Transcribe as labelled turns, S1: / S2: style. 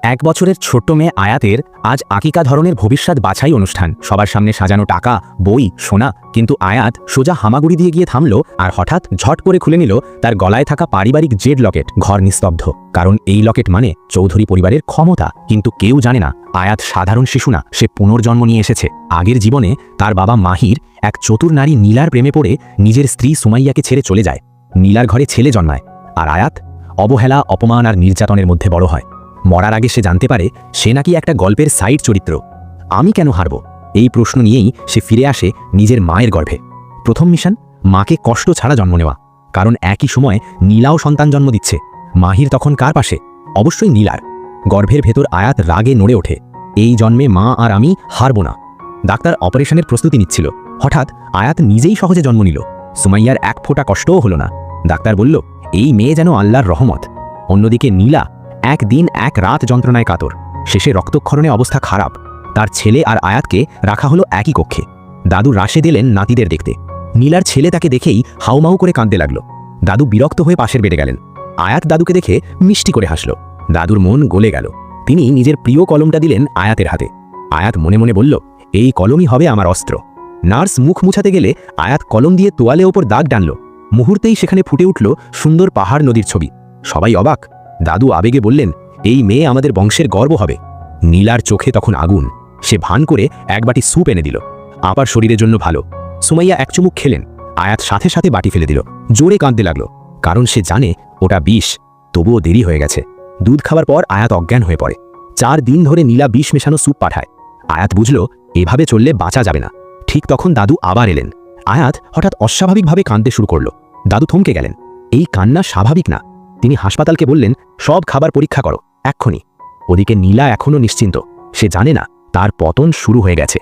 S1: 1 বছরের ছোট্ট মেয়ে আয়াতের আজ আকিকা ধরনের ভবিষ্যৎ বাছাই অনুষ্ঠান। সবার সামনে সাজানো টাকা, বই, সোনা। কিন্তু আয়াত সোজা হামাগুড়ি দিয়ে গিয়ে থামল আর হঠাৎ ঝট করে খুলে নিল তার গলায় থাকা পারিবারিক জেড লকেট। ঘর নিস্তব্ধ, কারণ এই লকেট মানে চৌধুরী পরিবারের ক্ষমতা। কিন্তু কেউ জানে না আয়াত সাধারণ শিশু না, সে পুনর্জন্ম নিয়ে এসেছে। আগের জীবনে তার বাবা মাহির এক চতুর নারী নীলার প্রেমে পড়ে নিজের স্ত্রী সুমাইয়াকে ছেড়ে চলে যায়। নীলার ঘরে ছেলে জন্মায়, আর আয়াত অবহেলা, অপমান আর নির্যাতনের মধ্যে বড় হয়। মরার আগে সে জানতে পারে সে নাকি একটা গল্পের সাইড চরিত্র। আমি কেন হারব, এই প্রশ্ন নিয়েই সে ফিরে আসে নিজের মায়ের গর্ভে। প্রথম মিশন, মাকে কষ্ট ছাড়া জন্ম নেওয়া। কারণ একই সময় নীলাও সন্তান জন্ম দিচ্ছে। মাহির তখন কার পাশে? অবশ্যই নীলার। গর্ভের ভেতর আয়াত রাগে নড়ে ওঠে। এই জন্মে মা আর আমি হারব না। ডাক্তার অপারেশনের প্রস্তুতি নিচ্ছিল, হঠাৎ আয়াত নিজেই সহজে জন্ম নিল। সুমাইয়ার এক ফোঁটা কষ্টও হলো না। ডাক্তার বলল, এই মেয়ে যেন আল্লাহর রহমত। অন্যদিকে নীলা এক দিন এক রাত যন্ত্রণায় কাতর। শেষে রক্তক্ষরণে অবস্থা খারাপ। তার ছেলে আর আয়াতকে রাখা হলো একই কক্ষে। দাদু রাশেদ এলেন নাতিদের দেখতে। নীলার ছেলে তাকে দেখেই হাউমাউ করে কাঁদতে লাগলো। দাদু বিরক্ত হয়ে পাশের বেডে গেলেন। আয়াত দাদুকে দেখে মিষ্টি করে হাসল। দাদুর মন গলে গেল। তিনি নিজের প্রিয় কলমটা দিলেন আয়াতের হাতে। আয়াত মনে মনে বলল, এই কলমই হবে আমার অস্ত্র। নার্স মুখ মুছাতে গেলে আয়াত কলম দিয়ে তোয়ালে ওপর দাগ টানল। মুহূর্তেই সেখানে ফুটে উঠল সুন্দর পাহাড় নদীর ছবি। সবাই অবাক। দাদু আবেগে বললেন, এই মেয়ে আমাদের বংশের গর্ব হবে। নীলার চোখে তখন আগুন। সে ভান করে এক বাটি স্যুপ এনে দিল। আবার শরীরের জন্য ভালো। সুমাইয়া এক চুমুক খেলেন। আয়াত সাথে সাথে বাটি ফেলে দিল। জোরে কাঁদতে লাগলো, কারণ সে জানে ওটা বিষ। তবুও দেরি হয়ে গেছে। দুধ খাবার পর আয়াত অজ্ঞান হয়ে পড়ে। 4 দিন ধরে নীলা বিষ মেশানো স্যুপ পাঠায়। আয়াত বুঝল এভাবে চললে বাঁচা যাবে না। ঠিক তখন দাদু আবার এলেন। আয়াত হঠাৎ অস্বাভাবিকভাবে কাঁদতে শুরু করল। দাদু থমকে গেলেন। এই কান্না স্বাভাবিক না। তিনি হাসপাতালকে বললেন, সব খাবার পরীক্ষা করো, এক্ষুনি। ওদিকে নীলা এখনও নিশ্চিন্ত। সে জানে না তার পতন শুরু হয়ে গেছে।